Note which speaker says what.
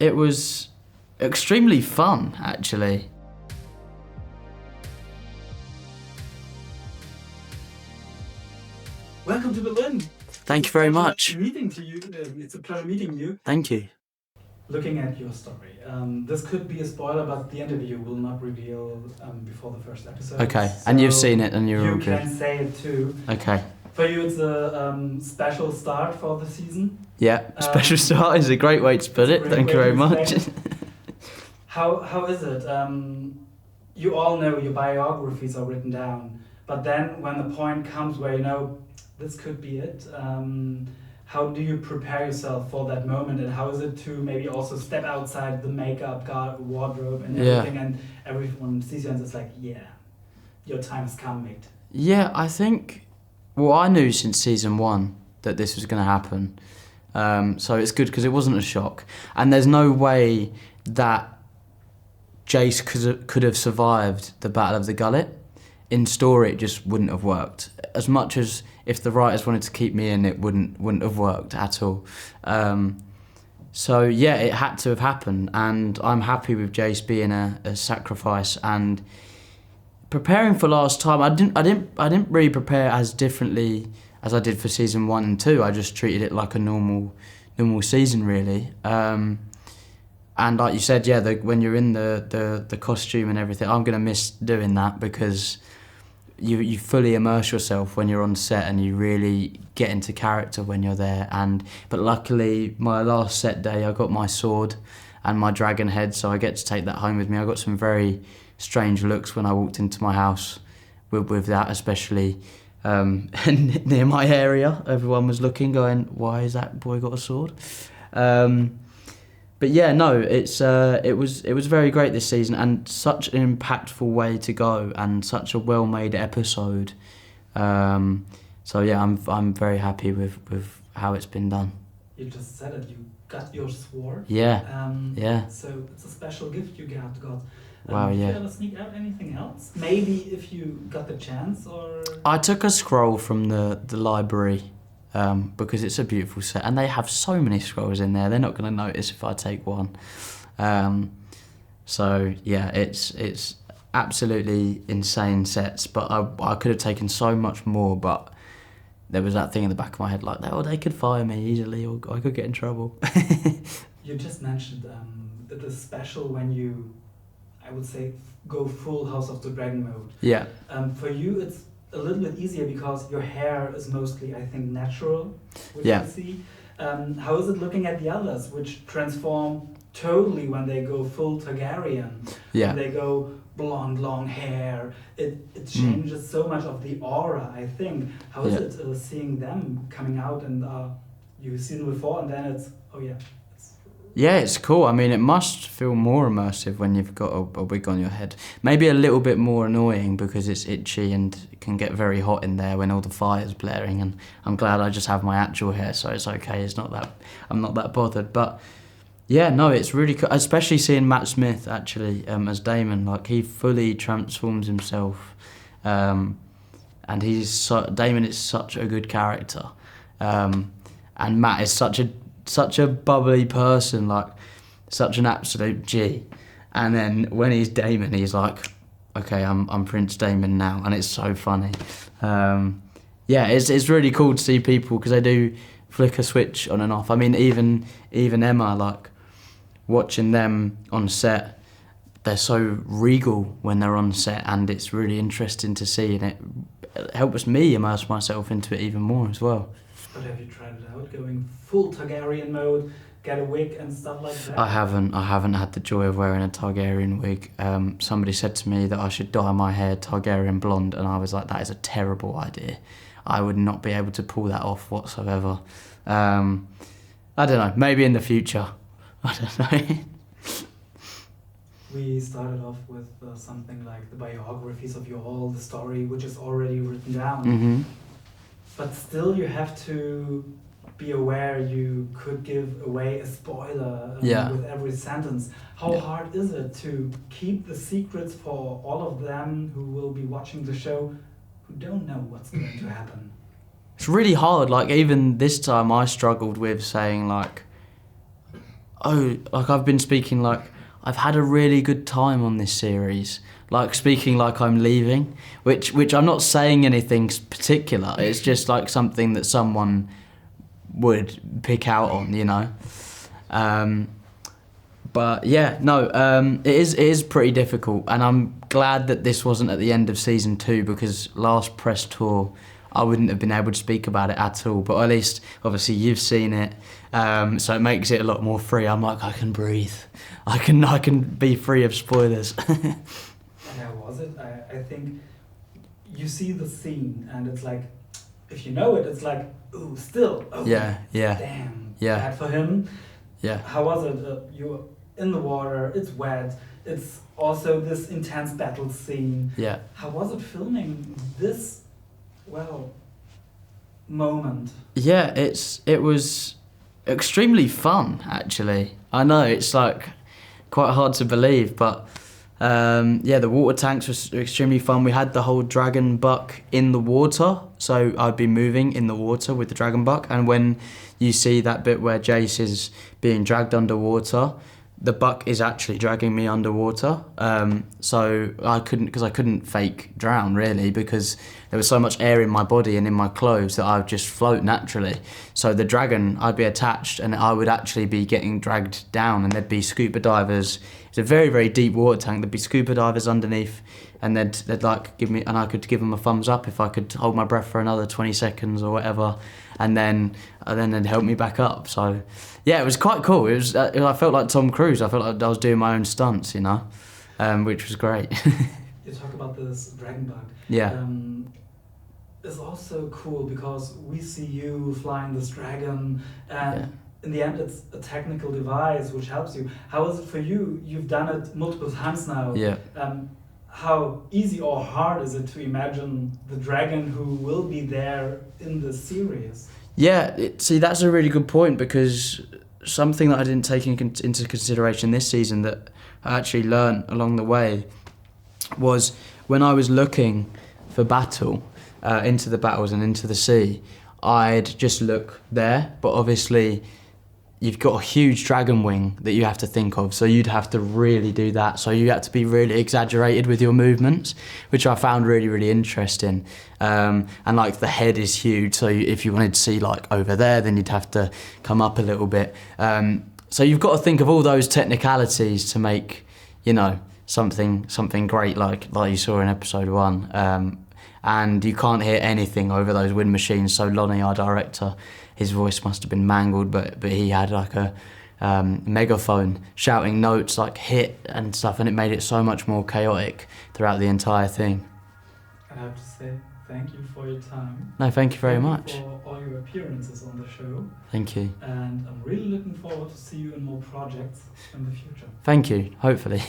Speaker 1: It was extremely fun, actually.
Speaker 2: Welcome to Berlin.
Speaker 1: Thank you very much.
Speaker 2: It's a pleasure meeting you.
Speaker 1: Thank you.
Speaker 2: Looking at your story, this could be a spoiler, but the interview will not reveal before the first episode.
Speaker 1: Okay,
Speaker 2: so
Speaker 1: and you've seen it and you're all
Speaker 2: you
Speaker 1: good.
Speaker 2: can say it too.
Speaker 1: Okay.
Speaker 2: For you, it's a special start for the season.
Speaker 1: Yeah, special start is a great way to put it. Thank you very much.
Speaker 2: How is it? You all know your biographies are written down, but then when the point comes where you know this could be it, how do you prepare yourself for that moment, and how is it to maybe also step outside the makeup, wardrobe, and everything, and everyone sees you and it's like, yeah, your time has come, mate.
Speaker 1: Yeah, I think. Well, I knew since season 1 that this was going to happen, so it's good because it wasn't a shock, and there's no way that Jace could have survived the Battle of the Gullet. In story, it just wouldn't have worked. As much as if the writers wanted to keep me in, it wouldn't have worked at all. So yeah, it had to have happened, and I'm happy with Jace being a sacrifice and preparing for last time. I didn't really prepare as differently as I did for season 1 and 2. I just treated it like a normal season, really. And like you said, yeah, when you're in the costume and everything, I'm gonna miss doing that because you fully immerse yourself when you're on set and you really get into character when you're there. But luckily, my last set day, I got my sword and my dragon head, so I get to take that home with me. I got some very strange looks when I walked into my house with that, especially near my area. Everyone was looking, going, "Why has that boy got a sword?" But yeah, no, it was very great this season, and such an impactful way to go, and such a well-made episode. So yeah, I'm very happy with how it's been done.
Speaker 2: You just said it. You got your sword.
Speaker 1: Yeah. Yeah.
Speaker 2: So it's a special gift you got.
Speaker 1: Wow.
Speaker 2: Did
Speaker 1: Yeah.
Speaker 2: you ever sneak out anything else? Maybe if you got the chance, or.
Speaker 1: I took a scroll from the library. Because it's a beautiful set, and they have so many scrolls in there. They're not going to notice if I take one. So yeah, it's absolutely insane sets. But I could have taken so much more. But there was that thing in the back of my head, like, oh, they could fire me easily, or I could get in trouble.
Speaker 2: You just mentioned that it's special when you, I would say, go full House of the Dragon mode.
Speaker 1: Yeah.
Speaker 2: For you, it's a little bit easier because your hair is mostly, I think, natural, which
Speaker 1: Yeah.
Speaker 2: you see. How is it looking at the others, which transform totally when they go full Targaryen?
Speaker 1: Yeah.
Speaker 2: When they go blonde, long hair, it changes so much of the aura, I think. How is it seeing them coming out, and you've seen them before, and then it's, oh yeah.
Speaker 1: Yeah, it's cool. I mean, it must feel more immersive when you've got a wig on your head. Maybe a little bit more annoying because it's itchy and it can get very hot in there when all the fire's blaring. And I'm glad I just have my actual hair, so it's okay. I'm not that bothered. But yeah, no, it's really cool. Especially seeing Matt Smith actually as Daemon. Like, he fully transforms himself, and Daemon is such a good character, and Matt is such a bubbly person, like such an absolute G. And then when he's Daemon, he's like, okay, I'm Prince Daemon now, and it's so funny. Yeah, it's really cool to see people, because they do flick a switch on and off. I mean, even Emma, like, watching them on set, they're so regal when they're on set, and it's really interesting to see, and it helps me immerse myself into it even more as well.
Speaker 2: But have you tried it out, going full Targaryen mode, get a wig and stuff like that?
Speaker 1: I haven't had the joy of wearing a Targaryen wig. Somebody said to me that I should dye my hair Targaryen blonde, and I was like, that is a terrible idea. I would not be able to pull that off whatsoever. I don't know, maybe in the future. I don't know.
Speaker 2: We started off with something like the biographies of you all, the story which is already written down.
Speaker 1: Mm-hmm.
Speaker 2: But still you have to be aware you could give away a spoiler with every sentence. How hard is it to keep the secrets for all of them who will be watching the show who don't know what's going to happen?
Speaker 1: It's really hard. Like, even this time I struggled with saying, like, like I've been speaking like I've had a really good time on this series. Like speaking like I'm leaving, which I'm not saying anything particular. It's just like something that someone would pick out on, you know. But yeah, no, it is pretty difficult, and I'm glad that this wasn't at the end of season 2, because last press tour I wouldn't have been able to speak about it at all. But at least, obviously, you've seen it, so it makes it a lot more free. I'm like, I can breathe. I can be free of spoilers.
Speaker 2: Yeah, was it? I think you see the scene, and it's like, if you know it, it's like, ooh, still. Oh,
Speaker 1: yeah.
Speaker 2: Damn.
Speaker 1: Yeah.
Speaker 2: Bad for him.
Speaker 1: Yeah.
Speaker 2: How was it? You're in the water. It's wet. It's also this intense battle scene.
Speaker 1: Yeah.
Speaker 2: How was it filming this? Well, moment.
Speaker 1: Yeah, it was extremely fun, actually. I know it's like quite hard to believe, but yeah, the water tanks was extremely fun. We had the whole dragon buck in the water, so I'd be moving in the water with the dragon buck, and when you see that bit where Jace is being dragged underwater, the buck is actually dragging me underwater. So I couldn't fake drown, really, because there was so much air in my body and in my clothes that I would just float naturally. So the dragon, I'd be attached and I would actually be getting dragged down, and there'd be scuba divers. It's a very, very deep water tank. There'd be scuba divers underneath, and they'd like give me, and I could give them a thumbs up if I could hold my breath for another 20 seconds or whatever, and then they'd help me back up. So yeah, it was quite cool. It was I felt like Tom Cruise. I felt like I was doing my own stunts, you know, which was great.
Speaker 2: You talk about this dragon bug.
Speaker 1: Yeah.
Speaker 2: It's also cool because we see you flying this dragon, and in the end it's a technical device which helps you. How is it for you? You've done it multiple times now.
Speaker 1: Yeah.
Speaker 2: How easy or hard is it to imagine the dragon who will be there in the series?
Speaker 1: Yeah, see, that's a really good point, because something that I didn't take into consideration this season that I actually learned along the way was when I was looking for battle, into the battles and into the sea, I'd just look there, but obviously you've got a huge dragon wing that you have to think of, so you'd have to really do that. So you had to be really exaggerated with your movements, which I found really, really interesting. And like the head is huge, so if you wanted to see like over there, then you'd have to come up a little bit. So you've got to think of all those technicalities to make, you know, something great like you saw in episode 1. And you can't hear anything over those wind machines. So Lonnie, our director, his voice must have been mangled, but he had like a megaphone shouting notes like hit and stuff, and it made it so much more chaotic throughout the entire thing.
Speaker 2: I have to say thank you for your time.
Speaker 1: No, thank you very much.
Speaker 2: Thank you for all your appearances on the show.
Speaker 1: Thank you.
Speaker 2: And I'm really looking forward to see you in more projects in the future.
Speaker 1: Thank you, hopefully.